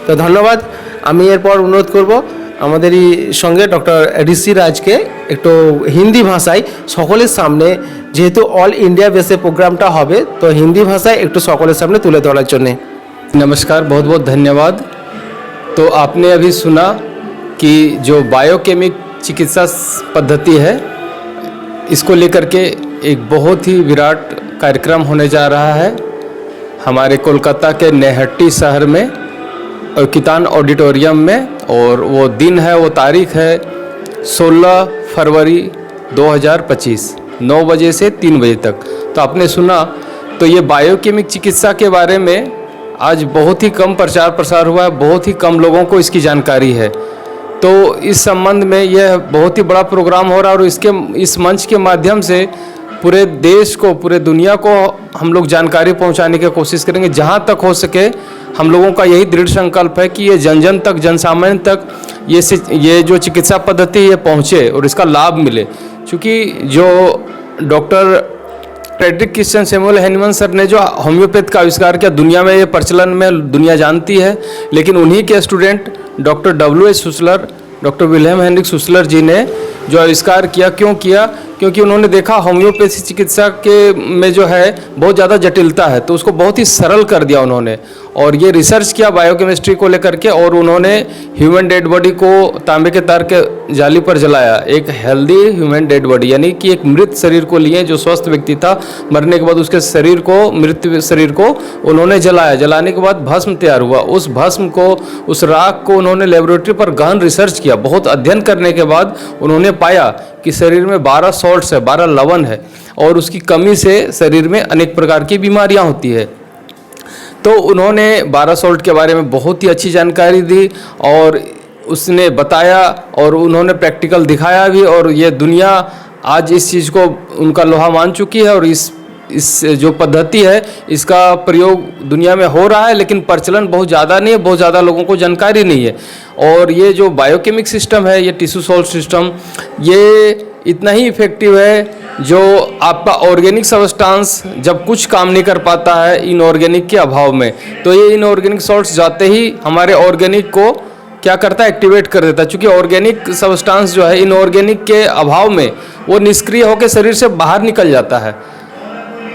তো ধন্যবাদ। আমি এরপর অনুরোধ করব আমাদেরই সঙ্গে ডক্টর ঋষি রাজকে একটু হিন্দি ভাষায় সকলের সামনে, যেহেতু অল ইন্ডিয়া বেসে প্রোগ্রামটা হবে, তো হিন্দি ভাষায় একটু সকলের সামনে তুলে ধরার জন্যে। नमस्कार, बहुत बहुत धन्यवाद। तो आपने अभी सुना कि जो बायोकेमिक चिकित्सा पद्धति है, इसको लेकर के एक बहुत ही विराट कार्यक्रम होने जा रहा है हमारे कोलकाता के नैहट्टी शहर में और कितान ऑडिटोरियम में। और वो दिन है, वो तारीख है 16 फरवरी 2025, 9 बजे से 3 बजे तक। तो आपने सुना, तो ये बायोकेमिक चिकित्सा के बारे में आज बहुत ही कम प्रचार प्रसार हुआ है, बहुत ही कम लोगों को इसकी जानकारी है। तो इस संबंध में यह बहुत ही बड़ा प्रोग्राम हो रहा है और इस मंच के माध्यम से पूरे देश को, पूरे दुनिया को हम लोग जानकारी पहुंचाने की कोशिश करेंगे। जहां तक हो सके हम लोगों का यही दृढ़ संकल्प है कि ये जन जन तक, जन सामान्य तक ये जो चिकित्सा पद्धति ये पहुंचे और इसका लाभ मिले। क्योंकि जो doctor Friedrich Christian Samuel Hahnemann sir ने जो होम्योपैथ का आविष्कार किया, दुनिया में ये प्रचलन में दुनिया जानती है, लेकिन उन्हीं के student doctor W.H. Schuessler, doctor Wilhelm Heinrich Schuessler ji ने जो आविष्कार किया, क्यों किया? क्योंकि उन्होंने देखा होम्योपैथी चिकित्सा के में जो है बहुत ज़्यादा जटिलता है, तो उसको बहुत ही सरल कर दिया उन्होंने। और ये रिसर्च किया बायोकेमिस्ट्री को लेकर के, और उन्होंने ह्यूमन डेड बॉडी को तांबे के तार के जाली पर जलाया। एक हेल्दी ह्यूमन डेड बॉडी, यानी कि एक मृत शरीर को लिए, जो स्वस्थ व्यक्ति था, मरने के बाद उसके शरीर को, मृत शरीर को उन्होंने जलाया। जलाने के बाद भस्म तैयार हुआ। उस भस्म को, उस राख को उन्होंने लेबोरेटरी पर गहन रिसर्च किया। बहुत अध्ययन करने के बाद उन्होंने पाया कि शरीर में 12 सॉल्ट्स है, 12 लवण है, और उसकी कमी से शरीर में अनेक प्रकार की बीमारियां होती है। तो उन्होंने 12 सॉल्ट के बारे में बहुत ही अच्छी जानकारी दी और उसने बताया, और उन्होंने प्रैक्टिकल दिखाया भी। और ये दुनिया आज इस चीज़ को उनका लोहा मान चुकी है, और इस जो पद्धति है इसका प्रयोग दुनिया में हो रहा है, लेकिन प्रचलन बहुत ज़्यादा नहीं है, बहुत ज़्यादा लोगों को जानकारी नहीं है। और ये जो बायोकेमिक सिस्टम है, ये टिश्यू सॉल्ट सिस्टम, ये इतना ही इफ़ेक्टिव है जो आपका ऑर्गेनिक सब्सटेंस जब कुछ काम नहीं कर पाता है इनऑर्गेनिक के अभाव में, तो ये इनऑर्गेनिक सॉल्ट्स जाते ही हमारे ऑर्गेनिक को क्या करता है, एक्टिवेट कर देता है। चूँकि ऑर्गेनिक सब्सटेंस जो है इनऑर्गेनिक के अभाव में वो निष्क्रिय होकर शरीर से बाहर निकल जाता है।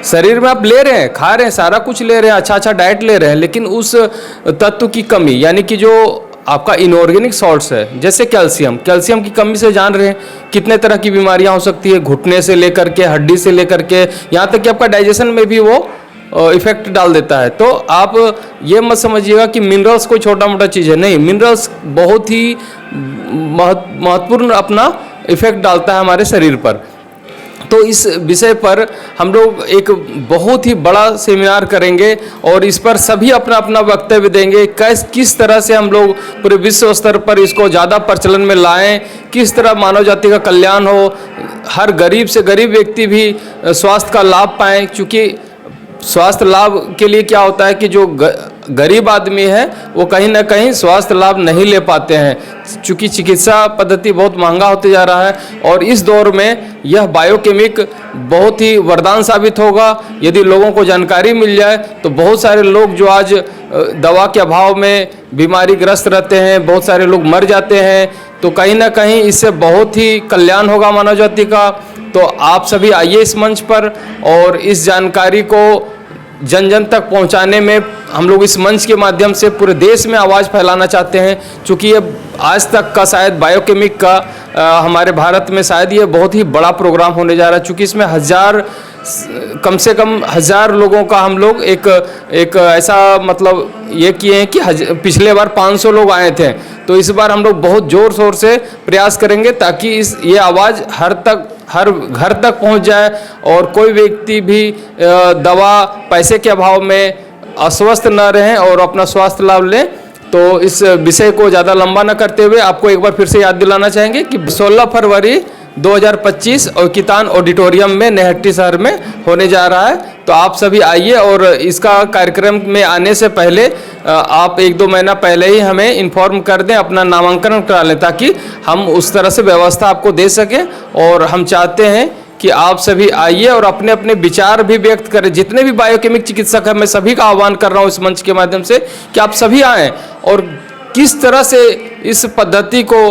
शरीर में आप ले रहे हैं, खा रहे हैं, सारा कुछ ले रहे हैं, अच्छा डाइट ले रहे हैं, लेकिन उस तत्व की कमी, यानी कि जो आपका इनऑर्गेनिक सॉल्ट्स है, जैसे कैल्शियम की कमी से जान रहे हैं कितने तरह की बीमारियां हो सकती है, घुटने से लेकर के, हड्डी से लेकर के, यहाँ तक कि आपका डाइजेशन में भी वो इफेक्ट डाल देता है। तो आप ये मत समझिएगा कि मिनरल्स कोई छोटा मोटा चीज़ है, नहीं, मिनरल्स बहुत ही महत्वपूर्ण अपना इफेक्ट डालता है हमारे शरीर पर। तो इस विषय पर हम लोग एक बहुत ही बड़ा सेमिनार करेंगे और इस पर सभी अपना अपना वक्तव्य देंगे। किस तरह से हम लोग पूरे विश्व स्तर पर इसको ज़्यादा प्रचलन में लाएं, किस तरह मानव जाति का कल्याण हो, हर गरीब से गरीब व्यक्ति भी स्वास्थ्य का लाभ पाएं। क्योंकि स्वास्थ्य लाभ के लिए क्या होता है कि जो गरीब आदमी है वो कहीं ना कहीं स्वास्थ्य लाभ नहीं ले पाते हैं, चूँकि चिकित्सा पद्धति बहुत महंगा होते जा रहा है। और इस दौर में यह बायोकेमिक बहुत ही वरदान साबित होगा। यदि लोगों को जानकारी मिल जाए तो बहुत सारे लोग जो आज दवा के अभाव में बीमारी ग्रस्त रहते हैं, बहुत सारे लोग मर जाते हैं, तो कहीं ना कहीं इससे बहुत ही कल्याण होगा मानव जाति का। तो आप सभी आइए इस मंच पर, और इस जानकारी को जन जन तक पहुंचाने में हम लोग इस मंच के माध्यम से पूरे देश में आवाज़ फैलाना चाहते हैं। चूँकि ये आज तक का शायद बायोकेमिक का हमारे भारत में शायद ये बहुत ही बड़ा प्रोग्राम होने जा रहा है। चूँकि इसमें कम से कम 1000 लोगों का हम लोग एक ऐसा मतलब ये किए हैं कि पिछले बार 500 लोग आए थे, तो इस बार हम लोग बहुत ज़ोर शोर से प्रयास करेंगे ताकि ये आवाज़ हर घर तक पहुंच जाए, और कोई व्यक्ति भी दवा पैसे के अभाव में अस्वस्थ न रहें और अपना स्वास्थ्य लाभ लें। तो इस विषय को ज़्यादा लंबा न करते हुए आपको एक बार फिर से याद दिलाना चाहेंगे कि 16 फरवरी 2025 और कितान ऑडिटोरियम में नैहट्टी शहर में होने जा रहा है। तो आप सभी आइए, और इसका कार्यक्रम में आने से पहले आप 1-2 महीना पहले ही हमें इन्फॉर्म कर दें, अपना नामांकन करा लें, ताकि हम उस तरह से व्यवस्था आपको दे सकें। और हम चाहते हैं कि आप सभी आइए और अपने अपने विचार भी व्यक्त करें। जितने भी बायोकेमिक चिकित्सक हैं, मैं सभी का आह्वान कर रहा हूँ इस मंच के माध्यम से कि आप सभी आएँ और किस तरह से इस पद्धति को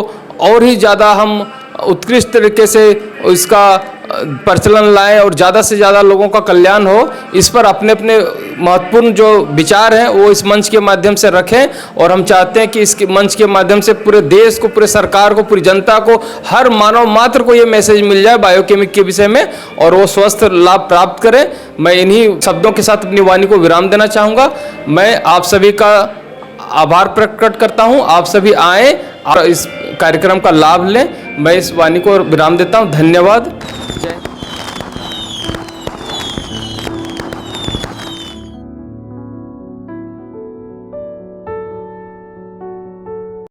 और ही ज़्यादा हम उत्कृष्ट तरीके से इसका प्रचलन लाएं और ज़्यादा से ज़्यादा लोगों का कल्याण हो, इस पर अपने अपने महत्वपूर्ण जो विचार हैं वो इस मंच के माध्यम से रखें। और हम चाहते हैं कि इस मंच के माध्यम से पूरे देश को, पूरे सरकार को, पूरी जनता को, हर मानव मात्र को ये मैसेज मिल जाए बायोकेमिक के विषय में और वो स्वस्थ लाभ प्राप्त करें। मैं इन्हीं शब्दों के साथ अपनी वाणी को विराम देना चाहूँगा। मैं आप सभी का आभार प्रकट करता हूँ। आप सभी आएँ और इस कार्यक्रम का लाभ लें। मैं इस वाणी को विराम देता हूँ। धन्यवाद।